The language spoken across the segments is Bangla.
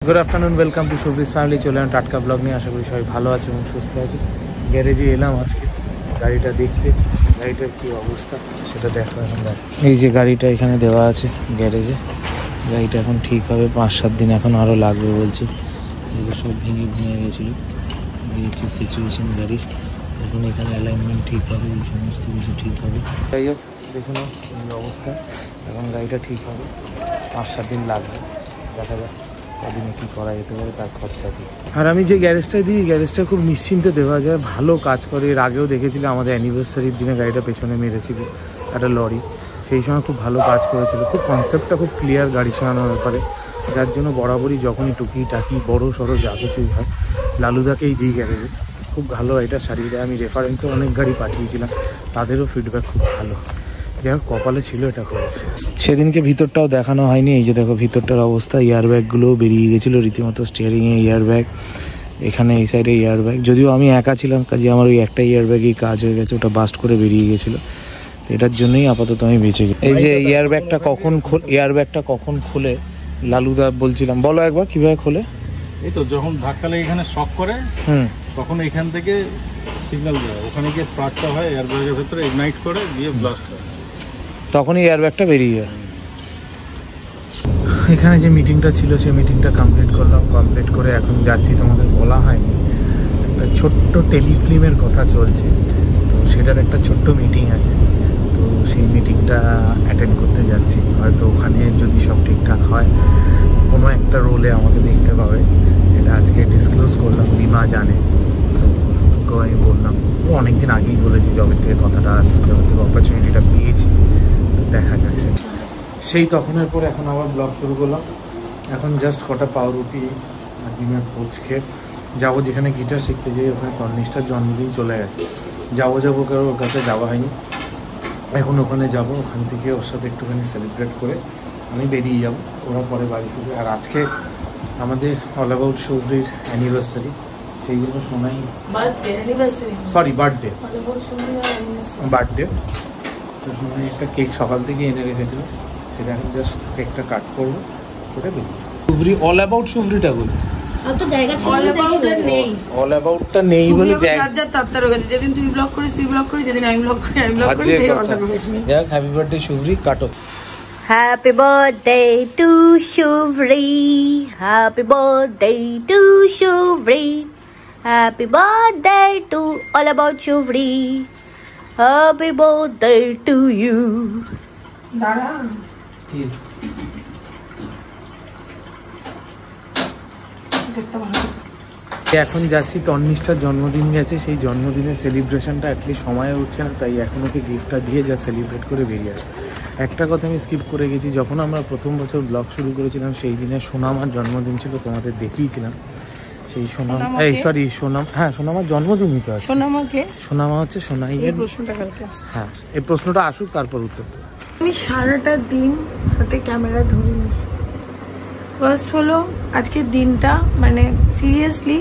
Good afternoon welcome to Shubhri's family चले टाटका ब्लग नहीं आशा करी सबाई भालो आछे एबं सुस्थ आछे ग्यारेजे एलाम आज के गाड़ीटा देखते गाड़ीटार कि अवस्था सेटा देखो एखन এই যে গাড়িটা এখানে দেওয়া আছে গ্যারেজে গাড়িটা এখন ঠিক হবে 5-7 দিন এখন আরো লাগবে বলছে এগুলো সব ভেঙে ভেঙে গেছিল এই হচ্ছে সিচুয়েশন গাড়ির এখন এখানে অ্যালাইনমেন্ট ঠিক হবে সমস্ত কিছু ঠিক হবে যাই হোক দেখুন এই অবস্থা এখন গাড়িটা ঠিক হবে 5-7 দিন লাগবে দেখা যাক কদিনে কী করা যেতে পারে তার খরচা কি আর আমি যে গ্যারেজটা দিই গ্যারেজটা খুব নিশ্চিন্তে দেওয়া যায় ভালো কাজ করে এর আগেও দেখেছিলাম আমাদের অ্যানিভার্সারির দিনে গাড়িটা পেছনে মেরেছিল একটা লরি সেই সময় খুব ভালো কাজ করেছিল খুব কনসেপ্টটা খুব ক্লিয়ার গাড়ি চালানোর ব্যাপারে যার জন্য বরাবরই যখনই টুকি টাকি বড়ো সড়ো যা কিছুই হয় লালুদাকেই দিই গ্যারেজে খুব ভালো এটা সারিয়ে দেয় আমি রেফারেন্সে অনেক গাড়ি পাঠিয়েছিলাম তাদেরও ফিডব্যাক খুব ভালো যাই হোক কপালে ছিল এটা করেছে সেদিনকে ভিতরটাও দেখানো হয়নি এই যে দেখো ভিতরটার অবস্থা এয়ার ব্যাগগুলোও বেরিয়ে গেছিলো রীতিমতো স্টিয়ারিংয়ে এয়ার ব্যাগ এখানে এই সাইডে এয়ার ব্যাগ যদিও আমি একা ছিলাম কাজে আমার ওই একটা এয়ার ব্যাগই কাজ হয়ে গেছে ওটা বাস্ট করে বেরিয়ে গেছিলো এটার জন্যই আপাতত আমি বেঁচে গেছি এই যে এয়ার ব্যাগটা কখন খুলে লালুদা বলছিলাম বলো একবার কিভাবে খোলে এই তো যখন ধাক্কা লেগে এখানে শক করে তখন এখান থেকে সিগন্যাল দেয় ওখানে গিয়ে স্পার্কটা হয় এয়ার ব্যাগের ভেতরে ইগনাইট করে দিয়ে ব্লাস্ট হয় তখনই এয়ার ব্যাগটা বেরিয়ে যায় এখানে যে মিটিংটা ছিল সেই মিটিংটা কমপ্লিট করলাম কমপ্লিট করে এখন যাচ্ছি তোমাদের বলা হয়নি একটা ছোট্ট টেলিফিল্মের কথা চলছে তো সেটার একটা ছোট্ট মিটিং আছে তো সেই মিটিংটা অ্যাটেন্ড করতে যাচ্ছি হয়তো ওখানে যদি সব ঠিকঠাক হয় কোনো একটা রোলে আমাকে দেখতে পাবে এটা আজকে ডিসক্লোজ করলাম রিমা জানে তো আমি বললাম ও অনেকদিন আগেই বলেছি জবের থেকে কথাটা আসছে জবের থেকে অপরচুনিটিটা পেয়েছি তো দেখা যাক সেই তখনের পরে এখন আবার ব্লগ শুরু করলাম এখন জাস্ট কটা পাউরুটি আর ডিমের পোচ খেয়ে যাবো যেখানে গিটার শিখতে যাই ওখানে তন্নিষ্ঠার জন্মদিন চলে গেছে যাবো কারো ওর কাছে যাওয়া হয়নি এখন ওখানে যাব ওখান থেকে ওর সাথে একটুখানি সেলিব্রেট করে আমি বেরিয়ে যাব ওরা পরে বাড়ি ফিরবে আর আজকে আমাদের অল অ্যাবাউট শুভ্রির অ্যানিভার্সারি সেই জন্য শোনাই বার্থডে তো শোনাই একটা কেক সকাল থেকে এনে রেখেছিল সেটা এখন জাস্ট কেকটা কাট করবো করে বেরিয়ে শুভ্রি অল অ্যাবাউট শুভ্রিটা বলি অল অ্যাবাউটটা নেই বলে যেদিন তুই ব্লগ করিস যেদিন আমি ব্লগ করি হ্যাপি বার্থডে শুভ্রি কাটো Happy birthday to Shuvri. Happy birthday to Shuvri. Happy birthday to all about Shuvri. Happy birthday to you. Dara. এখন যাচ্ছি তন্নিষ্ঠার জন্মদিন গেছে সেই জন্মদিনের সেলিব্রেশনটা অ্যাটলিস্ট সময়ে উঠছে না তাই এখন ওকে গিফটটা দিয়ে যা সেলিব্রেট করে বেরিয়ে আসে একটা কথা আমি স্কিপ করে গেছি যখন আমরা প্রথম বছর ব্লগ শুরু করেছিলাম সেই দিনে সোনামার জন্মদিন ছিল তোমাদের দেখিয়েছিলাম সেই সোনামার জন্মদিনই তো আছে সোনামা হচ্ছে সোনাইয়ের হ্যাঁ এই প্রশ্নটা আসুক তারপর উত্তর আমি সারাটা দিন হাতে ক্যামেরা ধরিনি ফার্স্ট হলো আজকের দিনটা মানে সিরিয়াসলি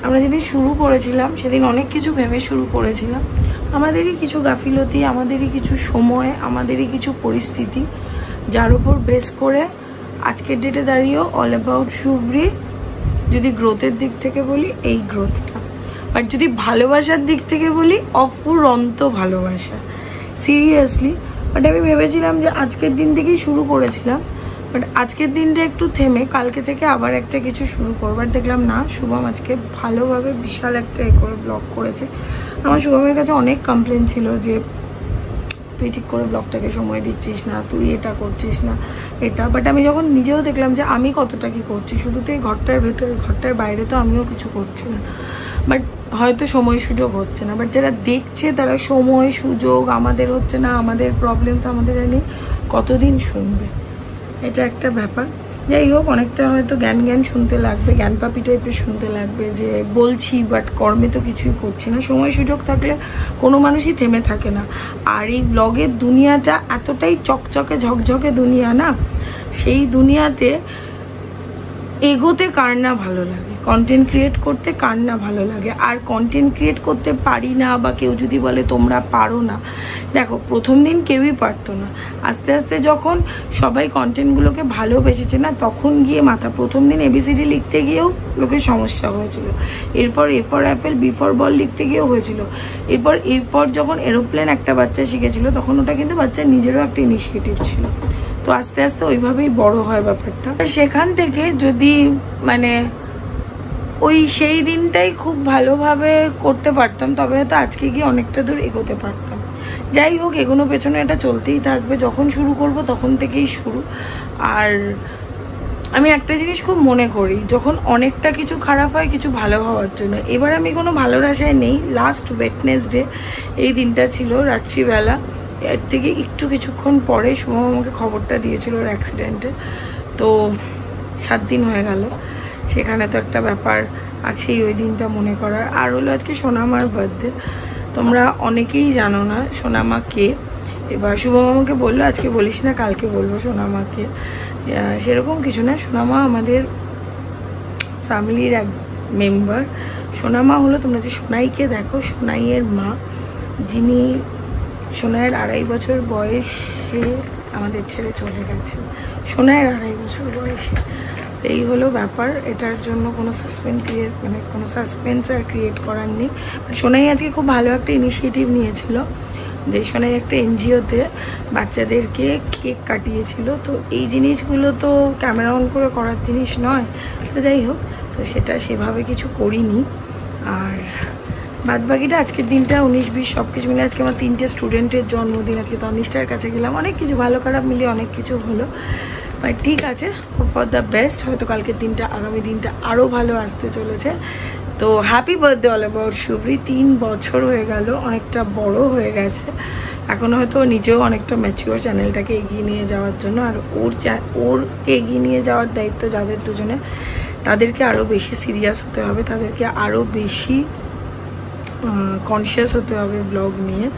আমরা যেদিন শুরু করেছিলাম সেদিন অনেক কিছু ভেবে শুরু করেছিলাম আমাদেরই কিছু গাফিলতি আমাদেরই কিছু সময় আমাদেরই কিছু পরিস্থিতি যার উপর বেস করে আজকের ডেটে দাঁড়িয়েও অল অ্যাবাউট শুভ্রির যদি গ্রোথের দিক থেকে বলি এই গ্রোথটা বাট যদি ভালোবাসার দিক থেকে বলি অফুরন্ত ভালোবাসা সিরিয়াসলি বাট আমি ভেবেছিলাম যে আজকের দিন থেকেই শুরু করেছিলাম বাট আজকের দিনটা একটু থেমে কালকে থেকে আবার একটা কিছু শুরু করবার দেখলাম না শুভম আজকে ভালোভাবে বিশাল একটা করে ব্লগ করেছে আমার শুভমের কাছে অনেক কমপ্লেন ছিল যে তুই ঠিক করে ব্লগটাকে সময় দিচ্ছিস না তুই এটা করছিস না এটা বাট আমি যখন নিজেও দেখলাম যে আমি কতটা কি করছি শুধু তো এই ঘরটার ভেতরে ঘরটার বাইরে তো আমিও কিছু করছি না বাট হয়তো সময় সুযোগ হচ্ছে না বাট যারা দেখছে তারা সময় সুযোগ আমাদের হচ্ছে না আমাদের প্রবলেম তো আমাদের জানি কতদিন শুনবে এটা একটা ব্যাপার যাই হোক অনেকটা হয়তো জ্ঞান শুনতে লাগবে জ্ঞান পাপি টাইপের শুনতে লাগবে যে বলছি বাট কর্মে তো কিছুই করছি না সময় সুযোগ থাকলে কোনো মানুষই থেমে থাকে না আর এই ব্লগের দুনিয়াটা এতটাই চকচকে ঝকঝকে দুনিয়া না সেই দুনিয়াতে এগোতে কার না ভালো লাগে কন্টেন্ট ক্রিয়েট করতে কার না ভালো লাগে। আর কন্টেন্ট ক্রিয়েট করতে পারি না বা কেউ যদি বলে তোমরা পারো না, দেখো প্রথম দিন কেউই পারতো না, আস্তে আস্তে যখন সবাই কন্টেন্টগুলোকে ভালোবেসেছে না, তখন গিয়ে মাথা, প্রথম দিন ABCD লিখতে গিয়েও লোকের সমস্যা হয়েছিল, এরপর A for Apple B for ball লিখতে গিয়েও হয়েছিল, এরপর A ফর যখন এরোপ্লেন একটা বাচ্চা শিখেছিল তখন ওটা কিন্তু বাচ্চার নিজেরও একটা ইনিশিয়েটিভ ছিল। তো আস্তে আস্তে ওইভাবেই বড় হয় ব্যাপারটা। সেখান থেকে যদি মানে ওই সেই দিনটাই খুব ভালোভাবে করতে পারতাম, তবে হয়তো আজকে গিয়ে অনেকটা দূর এগোতে পারতাম। যাই হোক, এগোনো পেছনে এটা চলতেই থাকবে, যখন শুরু করব তখন থেকেই শুরু। আর আমি একটা জিনিস খুব মনে করি, যখন অনেকটা কিছু খারাপ হয় কিছু ভালো হওয়ার জন্য। এবার আমি কোনো ভালোর আশায় নেই। লাস্ট ওয়েডনেসডে এই দিনটা ছিল, রাত্রিবেলা, এর থেকে কিছুক্ষণ পরে শুভম আমাকে খবরটা দিয়েছিল ওর অ্যাক্সিডেন্টে। তো 7 দিন হয়ে গেল, সেখানে তো একটা ব্যাপার আছেই ওই দিনটা মনে করার। আর হলো আজকে সোনামার বার্থডে। তোমরা অনেকেই জানো না সোনামা কে। এবার শুভম আমাকে বললো আজকে বলিস না, কালকে বলবো সোনামাকে। সেরকম কিছু না, সোনামা আমাদের ফ্যামিলির এক মেম্বার। সোনামা হলো, তোমরা যে সোনাইকে দেখো, সোনাইয়ের মা, যিনি সোনাইয়ের 2.5 বছর বয়সে আমাদের ছেড়ে চলে গেছেন। সোনাইয়ের 2.5 বছর বয়সে। এই হলো ব্যাপার। এটার জন্য কোনো সাসপেন্স আর ক্রিয়েট করার নেই। সোনাই আজকে খুব ভালো একটা ইনিশিয়েটিভ নিয়েছিল, যে সোনাই একটা NGO-তে বাচ্চাদেরকে কেক কাটিয়েছিল। তো এই জিনিসগুলো তো ক্যামেরা অন করে করার জিনিস নয়। তো যাই হোক, তো সেটা সেভাবে কিছু করিনি। আর বাদবাকিটা আজকের দিনটা 19-20 সব কিছু মিলে আজকে আমার 3টে স্টুডেন্টের জন্মদিন। আজকে তনিষ্ঠার কাছে গেলাম, অনেক কিছু ভালো খারাপ মিলিয়ে অনেক কিছু হলো। বাট ঠিক আছে, ফর দ্য বেস্ট। হয়তো কালকের দিনটা, আগামী দিনটা আরও ভালো আসতে চলেছে। তো হ্যাপি বার্থডে অল অ্যাবাউট শুভ্রি। 3 বছর হয়ে গেল, অনেকটা বড় হয়ে গেছে। এখন হয়তো নিজেও অনেকটা ম্যাচিওর চ্যানেলটাকে এগিয়ে নিয়ে যাওয়ার জন্য। আর ওরকে এগিয়ে নিয়ে যাওয়ার দায়িত্ব যাদের দুজনে, তাদেরকে আরও বেশি সিরিয়াস হতে হবে, তাদেরকে আরও বেশি কনসিয়াস হতে হবে ব্লগ নিয়ে।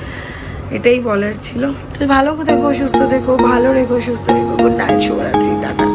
এটাই বলার ছিল। তো ভালো থেকো, সুস্থ থেকো, ভালো রেখো, সুস্থ রেখো। গুড নাইট, শুভরাত্রি, টাটা।